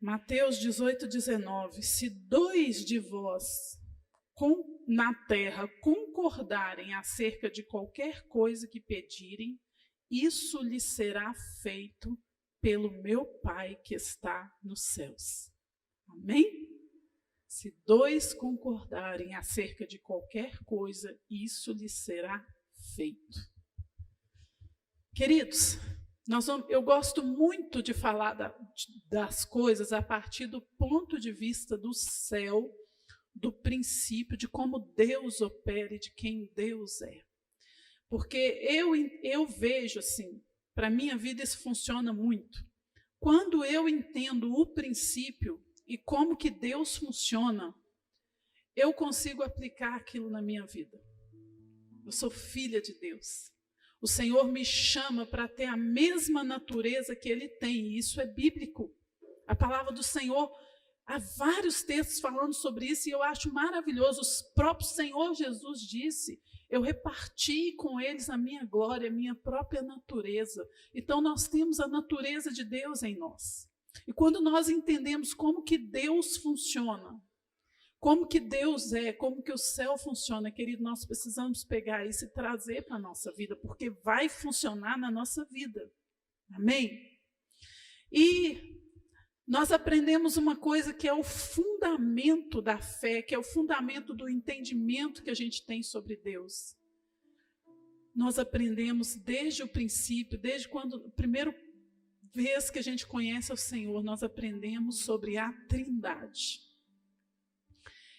Mateus 18:19. Se dois de vós na terra concordarem acerca de qualquer coisa que pedirem, isso lhes será feito pelo meu Pai que está nos céus. Amém? Se dois concordarem acerca de qualquer coisa, isso lhes será feito. Queridos, eu gosto muito de falar das coisas a partir do ponto de vista do céu, do princípio, de como Deus opera e de quem Deus é. Porque eu vejo assim, para a minha vida isso funciona muito. Quando eu entendo o princípio e como que Deus funciona, eu consigo aplicar aquilo na minha vida. Eu sou filha de Deus. O Senhor me chama para ter a mesma natureza que Ele tem, e isso é bíblico. A palavra do Senhor, há vários textos falando sobre isso, e eu acho maravilhoso. O próprio Senhor Jesus disse: eu reparti com eles a minha glória, a minha própria natureza. Então nós temos a natureza de Deus em nós. E quando nós entendemos como que Deus funciona, como que Deus é, como que o céu funciona, querido, nós precisamos pegar isso e trazer para a nossa vida, porque vai funcionar na nossa vida. Amém? E nós aprendemos uma coisa que é o fundamento da fé, que é o fundamento do entendimento que a gente tem sobre Deus. Nós aprendemos desde o princípio, desde quando, a primeira vez que a gente conhece o Senhor, nós aprendemos sobre a Trindade.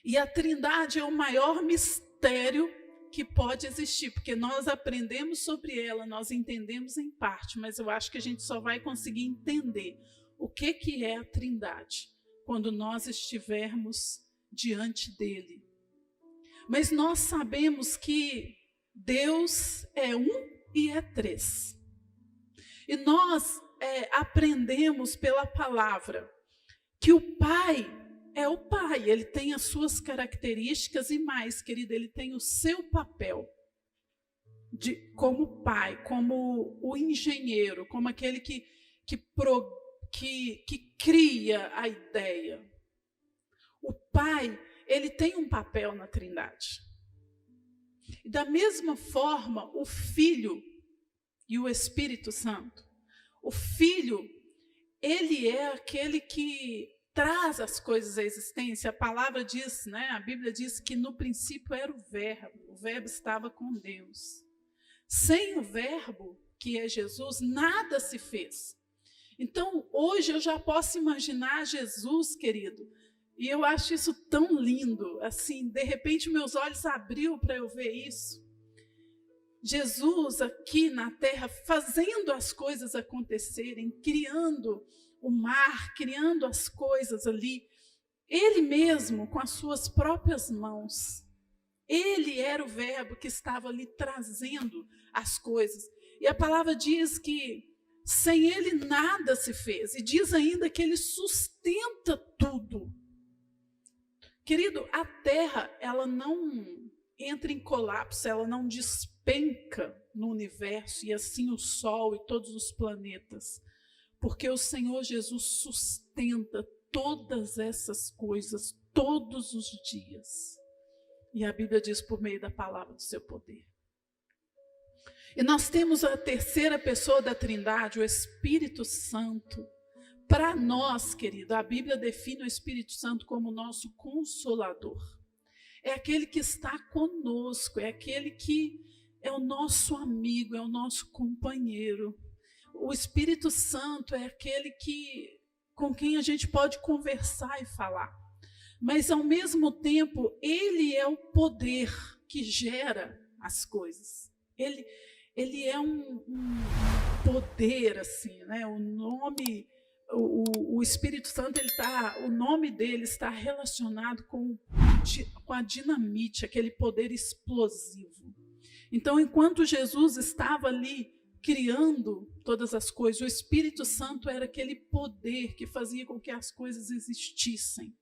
E a Trindade é o maior mistério que pode existir, porque nós aprendemos sobre ela, nós entendemos em parte, mas eu acho que a gente só vai conseguir entender o que é a Trindade quando nós estivermos diante dele. Mas nós sabemos que Deus é um e é três. E nós aprendemos pela palavra que o Pai é o Pai, ele tem as suas características e mais, querido, ele tem o seu papel como pai, como o engenheiro, como aquele que cria a ideia. O Pai, ele tem um papel na Trindade. E da mesma forma, o Filho e o Espírito Santo. O Filho, ele é aquele que traz as coisas à existência. A palavra diz, a Bíblia diz que no princípio era o Verbo estava com Deus. Sem o Verbo, que é Jesus, nada se fez. Então, hoje eu já posso imaginar Jesus, querido, e eu acho isso tão lindo, assim, de repente meus olhos abriu para eu ver isso. Jesus aqui na terra, fazendo as coisas acontecerem, criando o mar, criando as coisas ali, ele mesmo, com as suas próprias mãos, ele era o Verbo que estava ali trazendo as coisas. E a palavra diz que sem ele nada se fez, e diz ainda que ele sustenta tudo. Querido, a terra, ela não entra em colapso, ela não despenca no universo, e assim o Sol e todos os planetas, porque o Senhor Jesus sustenta todas essas coisas todos os dias. E a Bíblia diz por meio da palavra do seu poder. E nós temos a terceira pessoa da Trindade, o Espírito Santo. Para nós, querido, a Bíblia define o Espírito Santo como nosso consolador. É aquele que está conosco, é aquele que é o nosso amigo, é o nosso companheiro. O Espírito Santo é aquele com quem a gente pode conversar e falar. Mas, ao mesmo tempo, ele é o poder que gera as coisas. Ele é um poder, assim, o Espírito Santo, o nome dele está relacionado com a dinamite, aquele poder explosivo. Então, enquanto Jesus estava ali criando todas as coisas, o Espírito Santo era aquele poder que fazia com que as coisas existissem.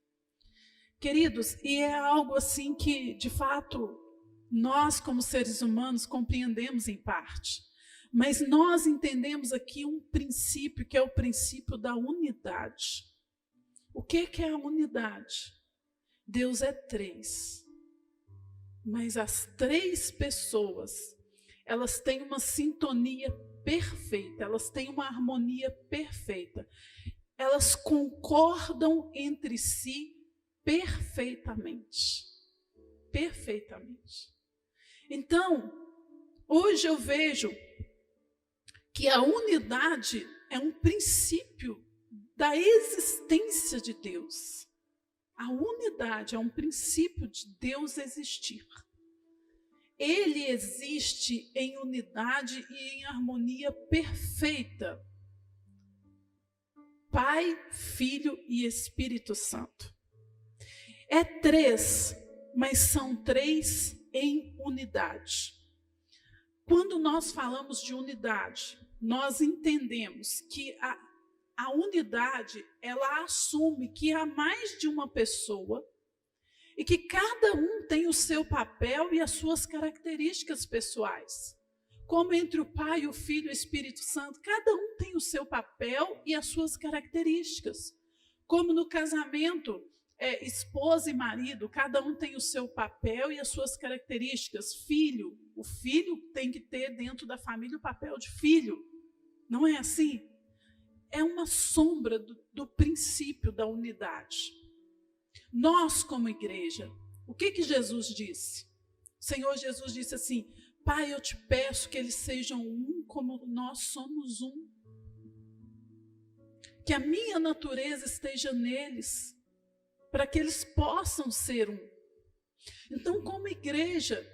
Queridos, e é algo assim que, de fato, nós como seres humanos compreendemos em parte, mas nós entendemos aqui um princípio que é o princípio da unidade. O que é a unidade? Deus é três, mas as três pessoas, elas têm uma sintonia perfeita, elas têm uma harmonia perfeita. Elas concordam entre si perfeitamente. Perfeitamente. Então, hoje eu vejo que a unidade é um princípio da existência de Deus. A unidade é um princípio de Deus existir. Ele existe em unidade e em harmonia perfeita. Pai, Filho e Espírito Santo. É três, mas são três em unidade. Quando nós falamos de unidade, nós entendemos que a unidade, ela assume que há mais de uma pessoa e que cada um tem o seu papel e as suas características pessoais. Como entre o Pai, o Filho e o Espírito Santo, cada um tem o seu papel e as suas características. Como no casamento, esposa e marido, cada um tem o seu papel e as suas características. Filho, o filho tem que ter dentro da família o papel de filho. Não é assim? É uma sombra do princípio da unidade. Nós, como igreja, o que Jesus disse? O Senhor Jesus disse assim: Pai, eu te peço que eles sejam um como nós somos um. Que a minha natureza esteja neles, para que eles possam ser um. Então, como igreja,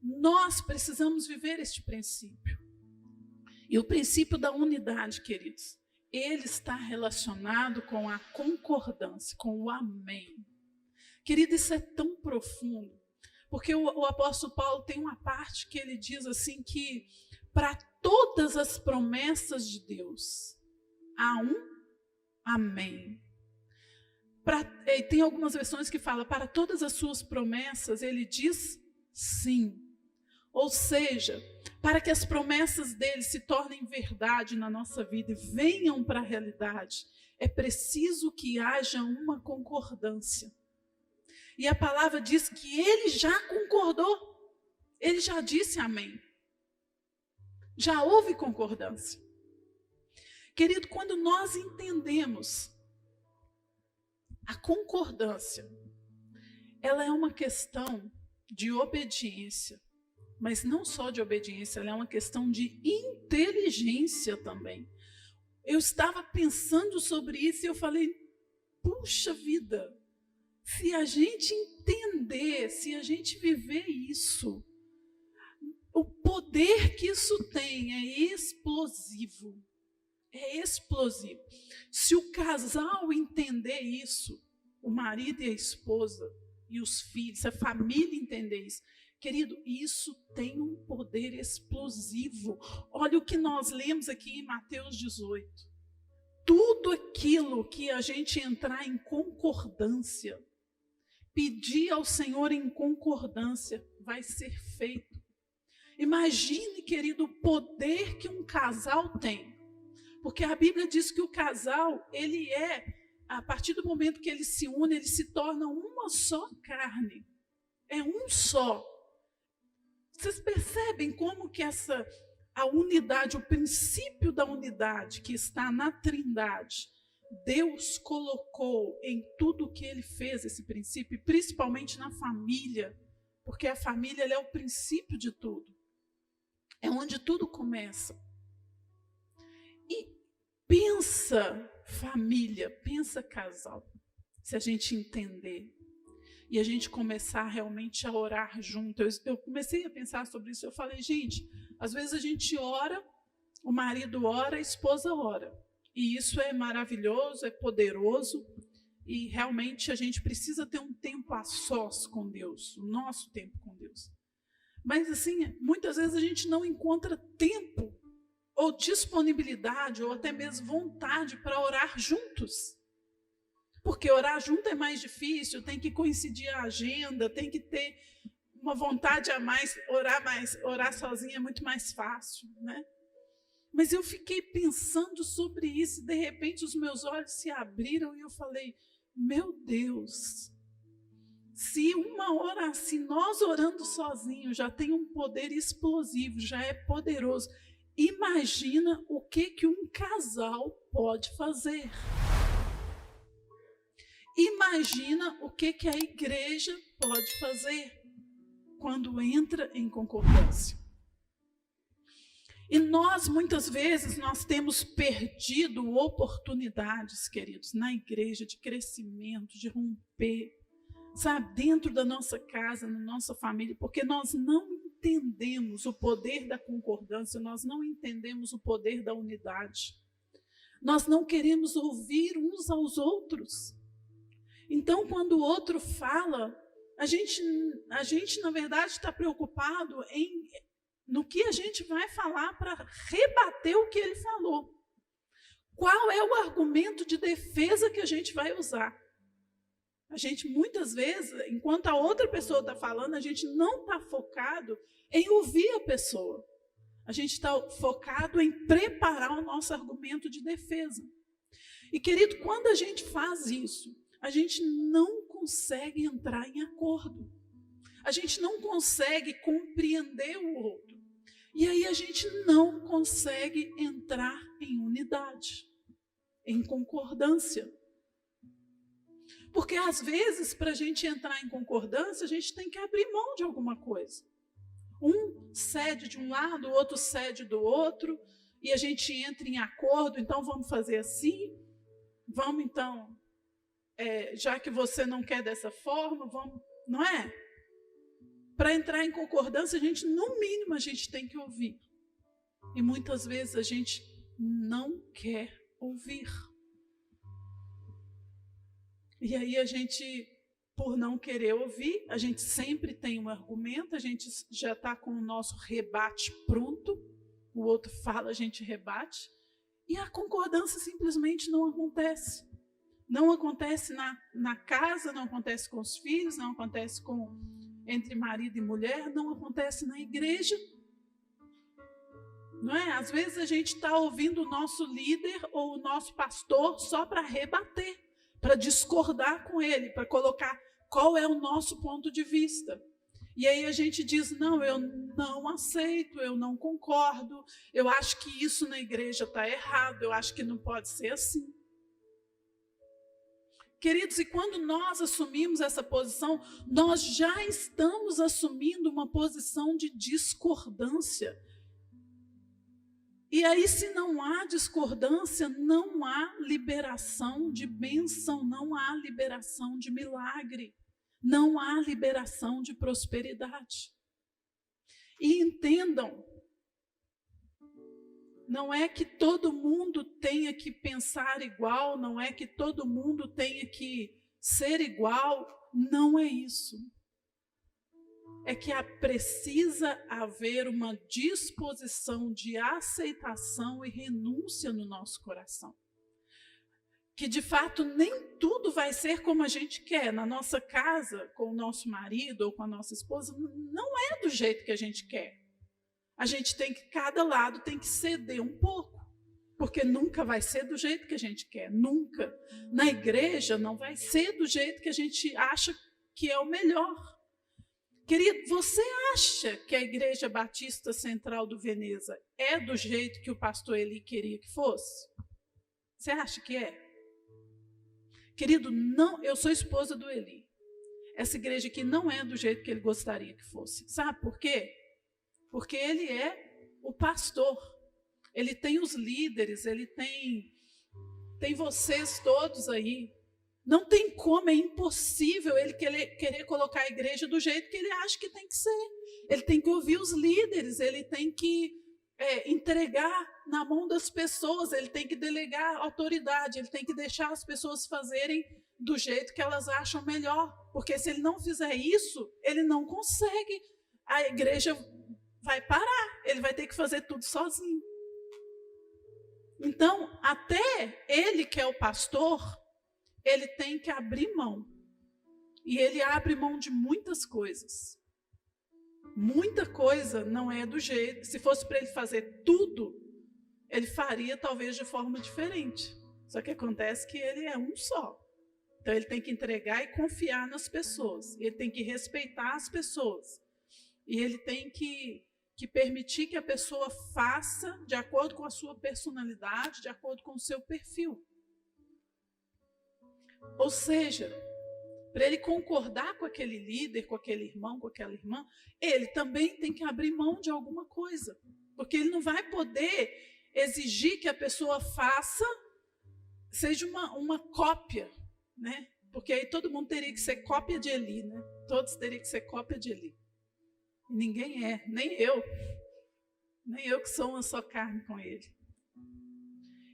nós precisamos viver este princípio. E o princípio da unidade, queridos, ele está relacionado com a concordância, com o amém. Querido, isso é tão profundo, porque o apóstolo Paulo tem uma parte que ele diz assim que para todas as promessas de Deus, há um amém. E tem algumas versões que falam, para todas as suas promessas, ele diz sim. Ou seja, para que as promessas dele se tornem verdade na nossa vida e venham para a realidade, é preciso que haja uma concordância. E a palavra diz que ele já concordou, ele já disse amém. Já houve concordância. Querido, quando nós entendemos a concordância, ela é uma questão de obediência, mas não só de obediência, ela é uma questão de inteligência também. Eu estava pensando sobre isso e eu falei, puxa vida, se a gente entender, se a gente viver isso, o poder que isso tem é explosivo. É explosivo. Se o casal entender isso, o marido e a esposa e os filhos, se a família entender isso, querido, isso tem um poder explosivo. Olha o que nós lemos aqui em Mateus 18. Tudo aquilo que a gente entrar em concordância, pedir ao Senhor em concordância, vai ser feito. Imagine, querido, o poder que um casal tem. Porque a Bíblia diz que o casal, ele a partir do momento que ele se une, ele se torna uma só carne. É um só. Vocês percebem como que a unidade, o princípio da unidade que está na Trindade, Deus colocou em tudo que ele fez esse princípio, principalmente na família, porque a família ela é o princípio de tudo. É onde tudo começa. E pensa família, pensa casal, se a gente entender e a gente começar realmente a orar junto. Eu comecei a pensar sobre isso, eu falei, gente, às vezes a gente ora, o marido ora, a esposa ora. E isso é maravilhoso, é poderoso, e realmente a gente precisa ter um tempo a sós com Deus, o nosso tempo com Deus. Mas assim, muitas vezes a gente não encontra tempo, ou disponibilidade, ou até mesmo vontade para orar juntos. Porque orar junto é mais difícil, tem que coincidir a agenda, tem que ter uma vontade a mais, orar sozinho é muito mais fácil, né? Mas eu fiquei pensando sobre isso, e de repente os meus olhos se abriram e eu falei, Meu Deus, se nós orando sozinhos já tem um poder explosivo, já é poderoso, imagina o que um casal pode fazer. Imagina o que a igreja pode fazer quando entra em concordância. E nós, muitas vezes, nós temos perdido oportunidades, queridos, na igreja, de crescimento, de romper, sabe, dentro da nossa casa, na nossa família, porque nós não entendemos o poder da concordância, nós não entendemos o poder da unidade. Nós não queremos ouvir uns aos outros. Então, quando o outro fala, a gente na verdade, está preocupado no que a gente vai falar para rebater o que ele falou. Qual é o argumento de defesa que a gente vai usar? A gente, muitas vezes, enquanto a outra pessoa está falando, a gente não está focado em ouvir a pessoa. A gente está focado em preparar o nosso argumento de defesa. E, querido, quando a gente faz isso, a gente não consegue entrar em acordo. A gente não consegue compreender o outro. E aí a gente não consegue entrar em unidade, em concordância. Porque, às vezes, para a gente entrar em concordância, a gente tem que abrir mão de alguma coisa. Um cede de um lado, o outro cede do outro, e a gente entra em acordo, então vamos fazer assim, vamos então, já que você não quer dessa forma, vamos, não é? Para entrar em concordância, no mínimo, a gente tem que ouvir. E muitas vezes a gente não quer ouvir. E aí a gente, por não querer ouvir, a gente sempre tem um argumento, a gente já está com o nosso rebate pronto, o outro fala, a gente rebate, e a concordância simplesmente não acontece. Não acontece na casa, não acontece com os filhos, não acontece entre marido e mulher, não acontece na igreja. Não é? Às vezes a gente está ouvindo o nosso líder ou o nosso pastor só para rebater, para discordar com ele, para colocar qual é o nosso ponto de vista. E aí a gente diz, não, eu não aceito, eu não concordo, eu acho que isso na igreja está errado, eu acho que não pode ser assim. Queridos, e quando nós assumimos essa posição, nós já estamos assumindo uma posição de discordância. E aí, se não há discordância, não há liberação de bênção, não há liberação de milagre, não há liberação de prosperidade. E entendam, não é que todo mundo tenha que pensar igual, não é que todo mundo tenha que ser igual, não é isso. É que precisa haver uma disposição de aceitação e renúncia no nosso coração. Que, de fato, nem tudo vai ser como a gente quer. Na nossa casa, com o nosso marido ou com a nossa esposa, não é do jeito que a gente quer. A gente cada lado tem que ceder um pouco, porque nunca vai ser do jeito que a gente quer, nunca. Na igreja não vai ser do jeito que a gente acha que é o melhor. Querido, você acha que a Igreja Batista Central do Veneza é do jeito que o pastor Eli queria que fosse? Você acha que é? Querido, não, eu sou esposa do Eli. Essa igreja aqui não é do jeito que ele gostaria que fosse. Sabe por quê? Porque ele é o pastor. Ele tem os líderes, ele tem vocês todos aí. Não tem como, é impossível ele querer colocar a igreja do jeito que ele acha que tem que ser. Ele tem que ouvir os líderes, ele tem que entregar na mão das pessoas, ele tem que delegar autoridade, ele tem que deixar as pessoas fazerem do jeito que elas acham melhor. Porque se ele não fizer isso, ele não consegue. A igreja vai parar, ele vai ter que fazer tudo sozinho. Então, até ele que é o pastor, ele tem que abrir mão. E ele abre mão de muitas coisas. Muita coisa não é do jeito. Se fosse para ele fazer tudo, ele faria talvez de forma diferente. Só que acontece que ele é um só. Então, ele tem que entregar e confiar nas pessoas. Ele tem que respeitar as pessoas. E ele tem que permitir que a pessoa faça de acordo com a sua personalidade, de acordo com o seu perfil. Ou seja, para ele concordar com aquele líder, com aquele irmão, com aquela irmã, ele também tem que abrir mão de alguma coisa. Porque ele não vai poder exigir que a pessoa faça, seja uma cópia, né? Porque aí todo mundo teria que ser cópia de Eli, né? Todos teriam que ser cópia de Eli. E ninguém é, nem eu que sou uma só carne com ele.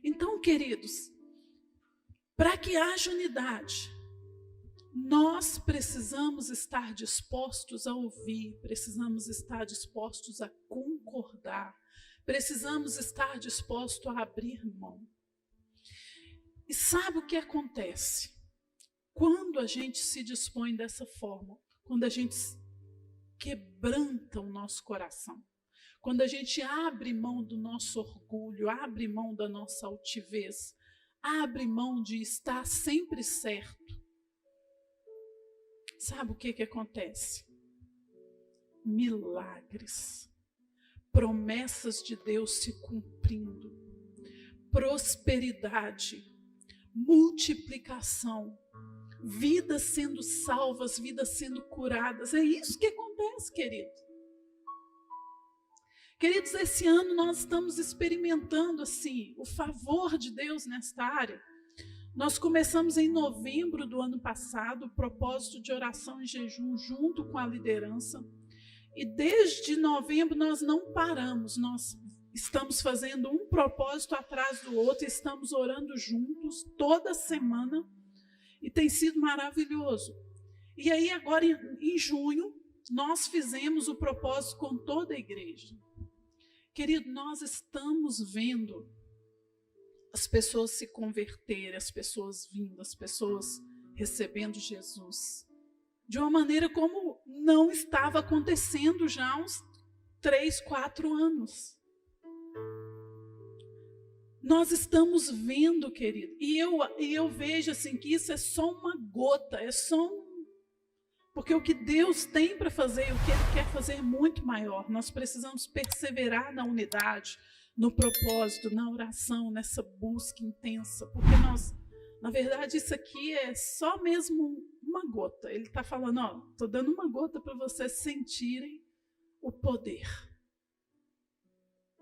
Então, queridos, para que haja unidade, nós precisamos estar dispostos a ouvir, precisamos estar dispostos a concordar, precisamos estar dispostos a abrir mão. E sabe o que acontece? Quando a gente se dispõe dessa forma, quando a gente quebranta o nosso coração, quando a gente abre mão do nosso orgulho, abre mão da nossa altivez, abre mão de estar sempre certo, sabe o que acontece? Milagres, promessas de Deus se cumprindo, prosperidade, multiplicação, vidas sendo salvas, vidas sendo curadas. É isso que acontece, querido. Queridos, esse ano nós estamos experimentando assim o favor de Deus nesta área. Nós começamos em novembro do ano passado o propósito de oração e jejum junto com a liderança. E desde novembro nós não paramos, nós estamos fazendo um propósito atrás do outro, estamos orando juntos toda semana e tem sido maravilhoso. E aí agora em junho nós fizemos o propósito com toda a igreja. Querido, nós estamos vendo as pessoas se converterem, as pessoas vindo, as pessoas recebendo Jesus, de uma maneira como não estava acontecendo já há uns 3, 4 anos. Nós estamos vendo, querido, e eu vejo assim que isso é só uma gota, é só porque o que Deus tem para fazer, o que Ele quer fazer é muito maior. Nós precisamos perseverar na unidade, no propósito, na oração, nessa busca intensa, porque nós, na verdade, isso aqui é só mesmo uma gota. Ele está falando, ó, estou dando uma gota para vocês sentirem o poder.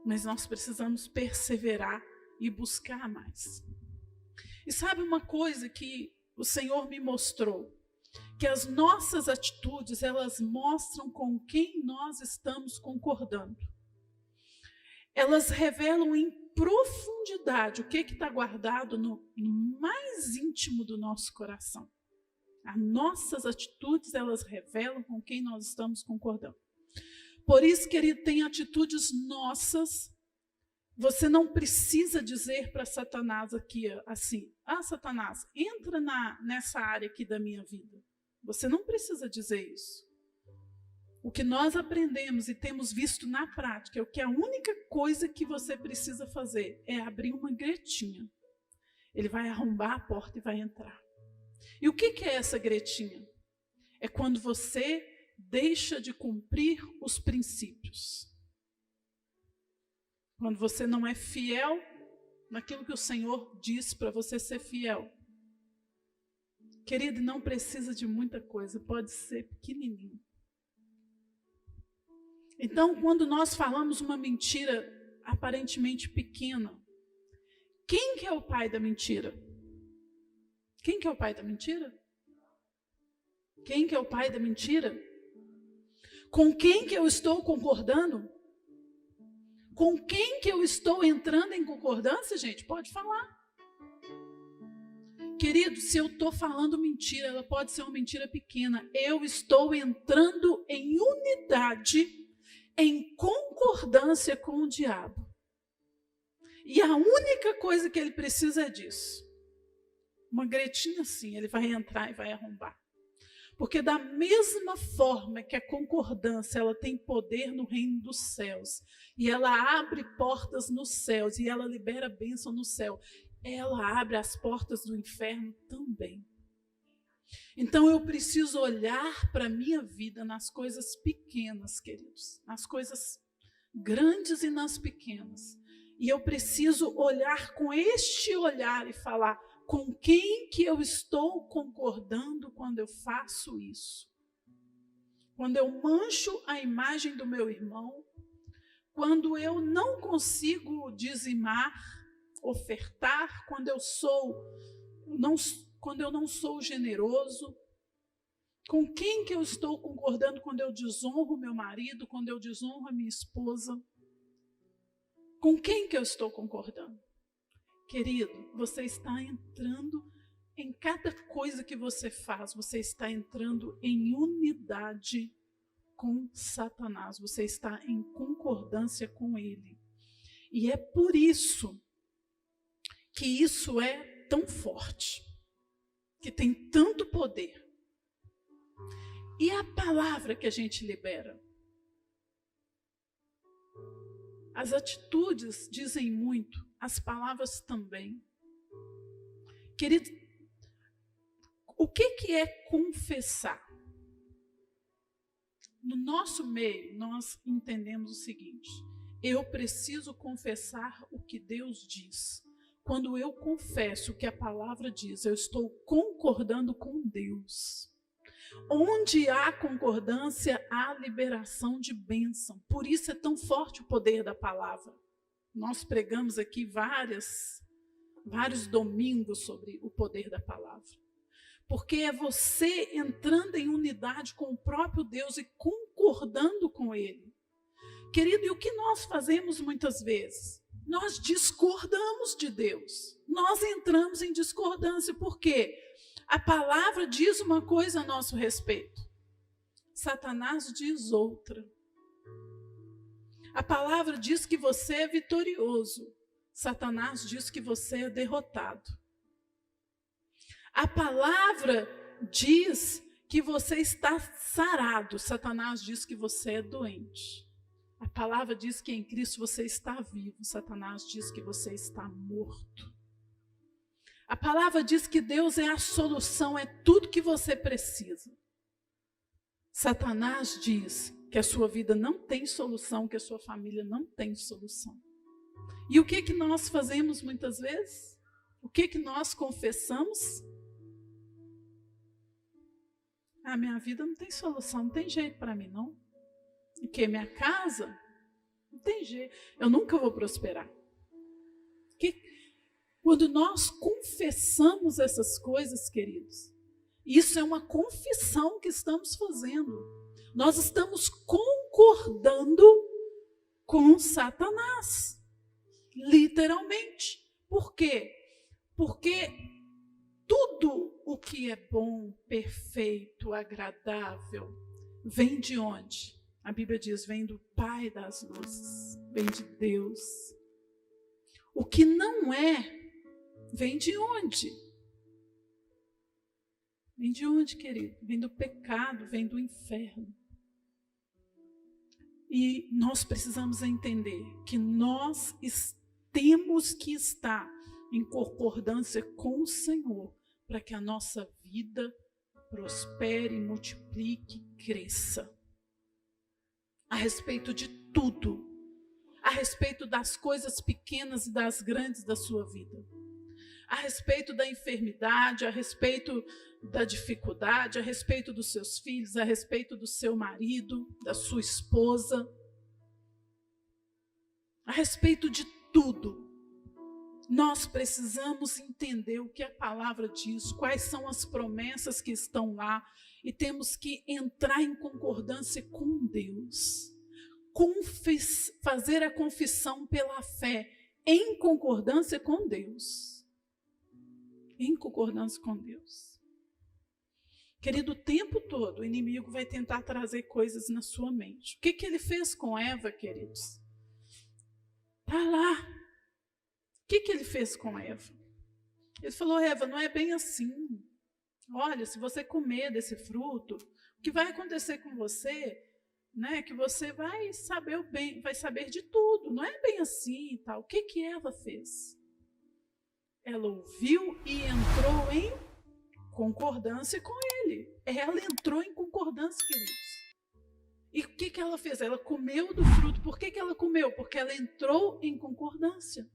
Mas nós precisamos perseverar e buscar mais. E sabe uma coisa que o Senhor me mostrou? Que as nossas atitudes, elas mostram com quem nós estamos concordando. Elas revelam em profundidade o que está guardado no mais íntimo do nosso coração. As nossas atitudes, elas revelam com quem nós estamos concordando. Por isso, querido, tem atitudes nossas. Você não precisa dizer para Satanás aqui assim, Satanás, entra nessa área aqui da minha vida. Você não precisa dizer isso. O que nós aprendemos e temos visto na prática é que a única coisa que você precisa fazer é abrir uma gretinha. Ele vai arrombar a porta e vai entrar. E o que é essa gretinha? É quando você deixa de cumprir os princípios. Quando você não é fiel naquilo que o Senhor diz para você ser fiel. Querido, não precisa de muita coisa, pode ser pequenininho. Então, quando nós falamos uma mentira aparentemente pequena, quem que é o pai da mentira? Quem que é o pai da mentira? Quem que é o pai da mentira? Com quem que eu estou concordando? Com quem que eu estou entrando em concordância, gente? Pode falar. Querido, se eu estou falando mentira, ela pode ser uma mentira pequena. Eu estou entrando em unidade, em concordância com o diabo. E a única coisa que ele precisa é disso. Uma gretinha assim, ele vai entrar e vai arrombar. Porque da mesma forma que a concordância, ela tem poder no reino dos céus, e ela abre portas nos céus, e ela libera bênção no céu, ela abre as portas do inferno também. Então eu preciso olhar para a minha vida nas coisas pequenas, queridos, nas coisas grandes e nas pequenas. E eu preciso olhar com este olhar e falar: com quem que eu estou concordando quando eu faço isso? Quando eu mancho a imagem do meu irmão, quando eu não consigo dizimar, ofertar, quando eu não sou generoso, com quem que eu estou concordando quando eu desonro meu marido, quando eu desonro a minha esposa? Com quem que eu estou concordando? Querido, você está entrando em cada coisa que você faz, você está entrando em unidade com Satanás, você está em concordância com ele. E é por isso que isso é tão forte, que tem tanto poder. E a palavra que a gente libera? As atitudes dizem muito, as palavras também. Querido, o que é confessar? No nosso meio, nós entendemos o seguinte: eu preciso confessar o que Deus diz. Quando eu confesso o que a palavra diz, eu estou concordando com Deus. Onde há concordância, há liberação de bênção. Por isso é tão forte o poder da palavra. Nós pregamos aqui vários domingos sobre o poder da palavra. Porque é você entrando em unidade com o próprio Deus e concordando com Ele. Querido, e o que nós fazemos muitas vezes? Nós discordamos de Deus. Nós entramos em discordância. Por quê? A palavra diz uma coisa a nosso respeito. Satanás diz outra. A palavra diz que você é vitorioso. Satanás diz que você é derrotado. A palavra diz que você está sarado. Satanás diz que você é doente. A palavra diz que em Cristo você está vivo. Satanás diz que você está morto. A palavra diz que Deus é a solução, é tudo que você precisa. Satanás diz que a sua vida não tem solução, que a sua família não tem solução. E o que nós fazemos muitas vezes? O que nós confessamos? Ah, minha vida não tem solução, não tem jeito para mim, não. E que minha casa? Não tem jeito, eu nunca vou prosperar. Quando nós confessamos essas coisas, queridos, isso é uma confissão que estamos fazendo. Nós estamos concordando com Satanás, literalmente. Por quê? Porque tudo o que é bom, perfeito, agradável, vem de onde? A Bíblia diz, vem do Pai das luzes, vem de Deus. O que não é, vem de onde? Vem de onde, querido? Vem do pecado, vem do inferno. E nós precisamos entender que nós temos que estar em concordância com o Senhor para que a nossa vida prospere, multiplique, cresça. A respeito de tudo. A respeito das coisas pequenas e das grandes da sua vida. A respeito da enfermidade, a respeito da dificuldade, a respeito dos seus filhos, a respeito do seu marido, da sua esposa, a respeito de tudo. Nós precisamos entender o que a palavra diz, quais são as promessas que estão lá, e temos que entrar em concordância com Deus. Fazer a confissão pela fé, em concordância com Deus. Em concordância com Deus. Querido, o tempo todo o inimigo vai tentar trazer coisas na sua mente. O que ele fez com Eva, queridos? Está lá. O que ele fez com Eva? Ele falou, Eva, não é bem assim. Olha, se você comer desse fruto, o que vai acontecer com você, né? Que você vai saber de tudo. Não é bem assim e tal. O que Eva fez? Ela ouviu e entrou em concordância com ele. Ela entrou em concordância, queridos. E o que ela fez? Ela comeu do fruto. Por que ela comeu? Porque ela entrou em concordância.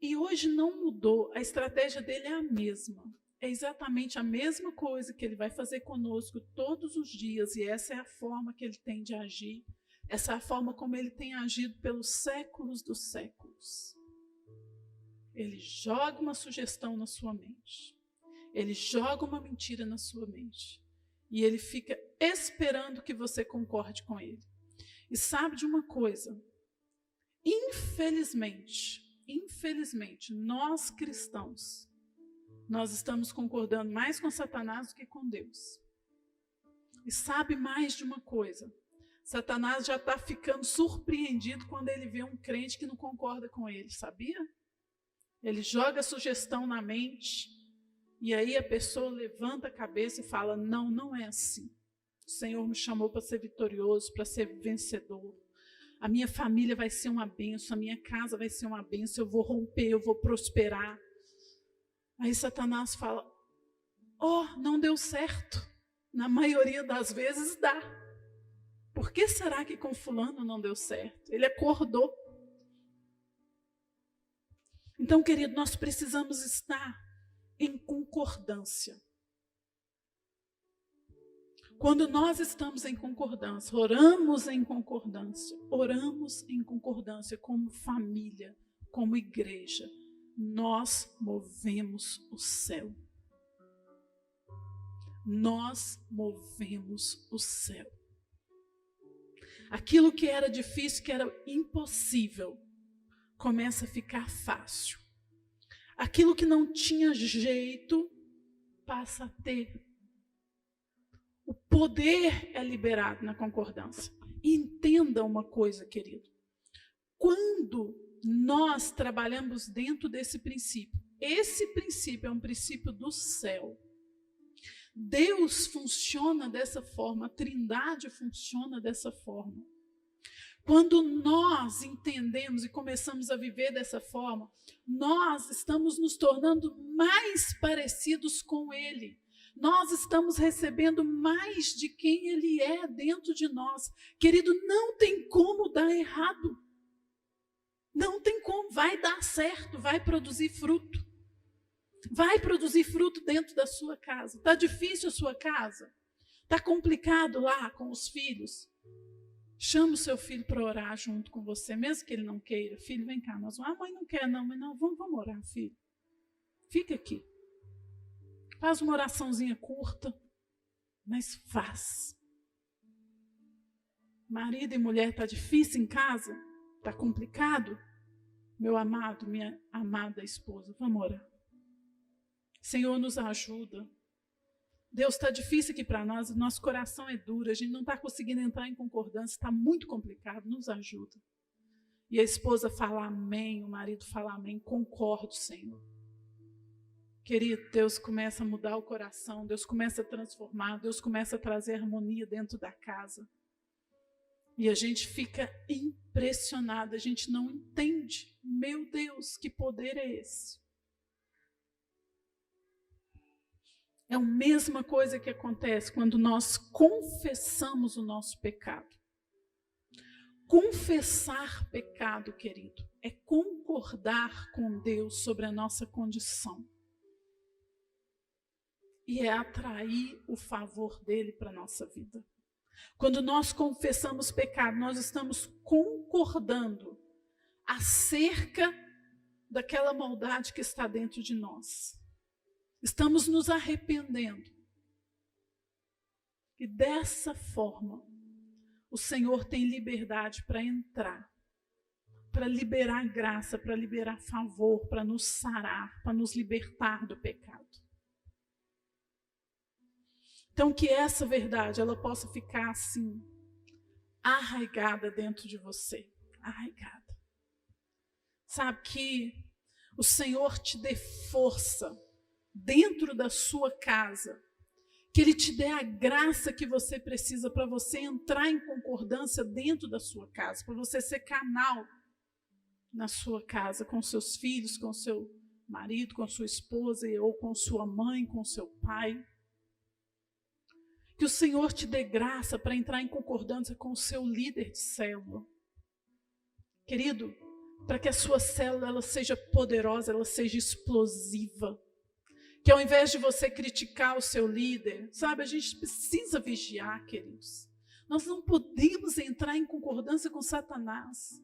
E hoje não mudou. A estratégia dele é a mesma. É exatamente a mesma coisa que ele vai fazer conosco todos os dias. E essa é a forma que ele tem de agir. Essa é a forma como ele tem agido pelos séculos dos séculos. Ele joga uma sugestão na sua mente. Ele joga uma mentira na sua mente. E ele fica esperando que você concorde com ele. E sabe de uma coisa? Infelizmente, nós cristãos, nós estamos concordando mais com Satanás do que com Deus. E sabe mais de uma coisa? Satanás já está ficando surpreendido quando ele vê um crente que não concorda com ele, sabia? Ele joga a sugestão na mente, e aí a pessoa levanta a cabeça e fala, não, não é assim. O Senhor me chamou para ser vitorioso, para ser vencedor. A minha família vai ser uma bênção, a minha casa vai ser uma bênção, eu vou romper, eu vou prosperar. Aí Satanás fala, não deu certo. Na maioria das vezes dá. Por que será que com fulano não deu certo? Ele acordou. Então, querido, nós precisamos estar em concordância. Quando nós estamos em concordância, oramos em concordância como família, como igreja, nós movemos o céu. Nós movemos o céu. Aquilo que era difícil, que era impossível, começa a ficar fácil. Aquilo que não tinha jeito, passa a ter. O poder é liberado na concordância. E entenda uma coisa, querido. Quando nós trabalhamos dentro desse princípio, esse princípio é um princípio do céu. Deus funciona dessa forma, a Trindade funciona dessa forma. Quando nós entendemos e começamos a viver dessa forma, nós estamos nos tornando mais parecidos com Ele. Nós estamos recebendo mais de quem Ele é dentro de nós. Querido, não tem como dar errado. Não tem como, vai dar certo, vai produzir fruto. Vai produzir fruto dentro da sua casa. Está difícil a sua casa? Está complicado lá com os filhos? Chama o seu filho para orar junto com você, mesmo que ele não queira. Filho, vem cá, nós vamos. Mãe não quer não, mas não, vamos orar, filho. Fica aqui. Faz uma oraçãozinha curta, mas faz. Marido e mulher, está difícil em casa? Está complicado? Meu amado, minha amada esposa, vamos orar. Senhor, nos ajuda. Deus, está difícil aqui para nós, nosso coração é duro, a gente não está conseguindo entrar em concordância, está muito complicado, nos ajuda. E a esposa fala amém, o marido fala amém, concordo, Senhor. Querido, Deus começa a mudar o coração, Deus começa a transformar, Deus começa a trazer harmonia dentro da casa. E a gente fica impressionado, a gente não entende. Meu Deus, que poder é esse? É a mesma coisa que acontece quando nós confessamos o nosso pecado. Confessar pecado, querido, é concordar com Deus sobre a nossa condição. E é atrair o favor dele para a nossa vida. Quando nós confessamos pecado, nós estamos concordando acerca daquela maldade que está dentro de nós. Estamos nos arrependendo. E dessa forma, o Senhor tem liberdade para entrar, para liberar graça, para liberar favor, para nos sarar, para nos libertar do pecado. Então, que essa verdade, ela possa ficar assim, arraigada dentro de você. Arraigada. Sabe, que o Senhor te dê força dentro da sua casa. Que Ele te dê a graça que você precisa para você entrar em concordância dentro da sua casa. Para você ser canal na sua casa, com seus filhos, com seu marido, com sua esposa, ou com sua mãe, com seu pai. Que o Senhor te dê graça para entrar em concordância com o seu líder de célula. Querido, para que a sua célula ela seja poderosa, ela seja explosiva. Que ao invés de você criticar o seu líder, sabe, a gente precisa vigiar, queridos. Nós não podemos entrar em concordância com Satanás.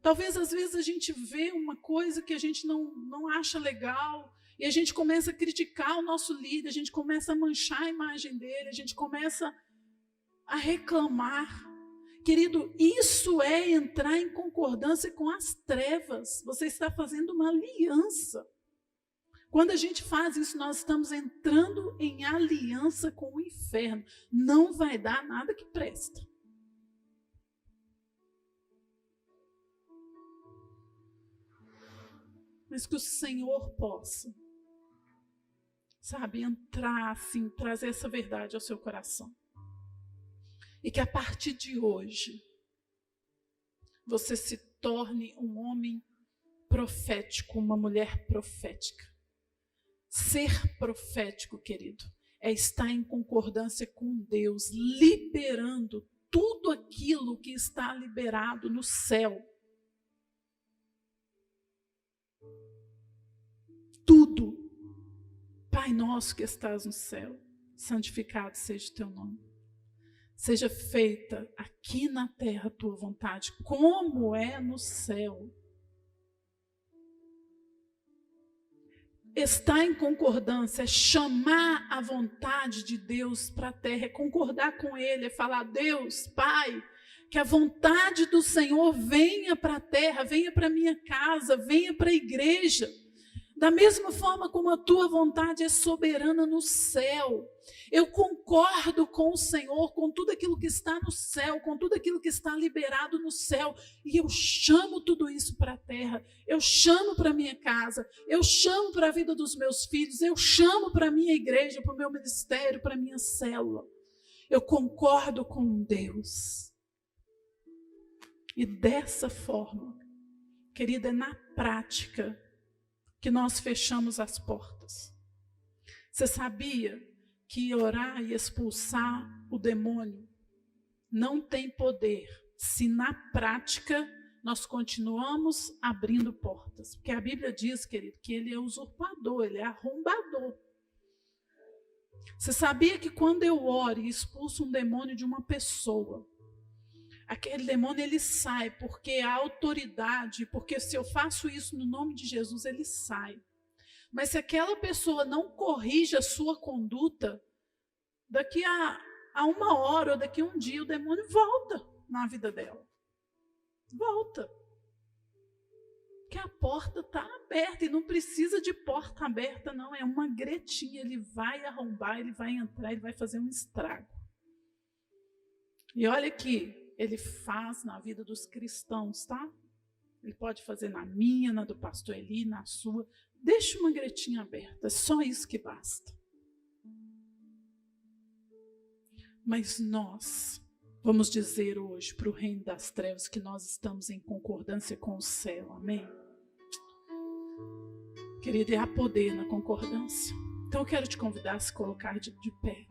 Talvez às vezes a gente vê uma coisa que a gente não acha legal, e a gente começa a criticar o nosso líder, a gente começa a manchar a imagem dele, a gente começa a reclamar. Querido, isso é entrar em concordância com as trevas. Você está fazendo uma aliança. Quando a gente faz isso, nós estamos entrando em aliança com o inferno. Não vai dar nada que presta. Mas que o Senhor possa, sabe, entrar assim, trazer essa verdade ao seu coração. E que a partir de hoje, você se torne um homem profético, uma mulher profética. Ser profético, querido, é estar em concordância com Deus, liberando tudo aquilo que está liberado no céu. Tudo. Pai nosso que estás no céu, santificado seja o teu nome. Seja feita aqui na terra a tua vontade, como é no céu. Estar em concordância é chamar a vontade de Deus para a terra, é concordar com Ele, é falar: Deus, Pai, que a vontade do Senhor venha para a terra, venha para a minha casa, venha para a igreja. Da mesma forma como a tua vontade é soberana no céu. Eu concordo com o Senhor, com tudo aquilo que está no céu, com tudo aquilo que está liberado no céu. E eu chamo tudo isso para a terra. Eu chamo para a minha casa. Eu chamo para a vida dos meus filhos. Eu chamo para a minha igreja, para o meu ministério, para a minha célula. Eu concordo com Deus. E dessa forma, querida, é na prática que nós fechamos as portas. Você sabia que orar e expulsar o demônio não tem poder se na prática nós continuamos abrindo portas? Porque a Bíblia diz, querido, que ele é usurpador, ele é arrombador. Você sabia que quando eu oro e expulso um demônio de uma pessoa, aquele demônio ele sai, porque a autoridade, porque se eu faço isso no nome de Jesus, ele sai. Mas se aquela pessoa não corrige a sua conduta, daqui a uma hora ou daqui a um dia, o demônio volta na vida dela. Volta. Porque a porta está aberta, e não precisa de porta aberta, não. É uma gretinha, ele vai arrombar, ele vai entrar, ele vai fazer um estrago. E olha aqui, ele faz na vida dos cristãos, tá? Ele pode fazer na minha, na do pastor Eli, na sua. Deixa uma gretinha aberta, é só isso que basta. Mas nós vamos dizer hoje para o reino das trevas que nós estamos em concordância com o céu, amém? Querida, há poder na concordância. Então eu quero te convidar a se colocar de pé.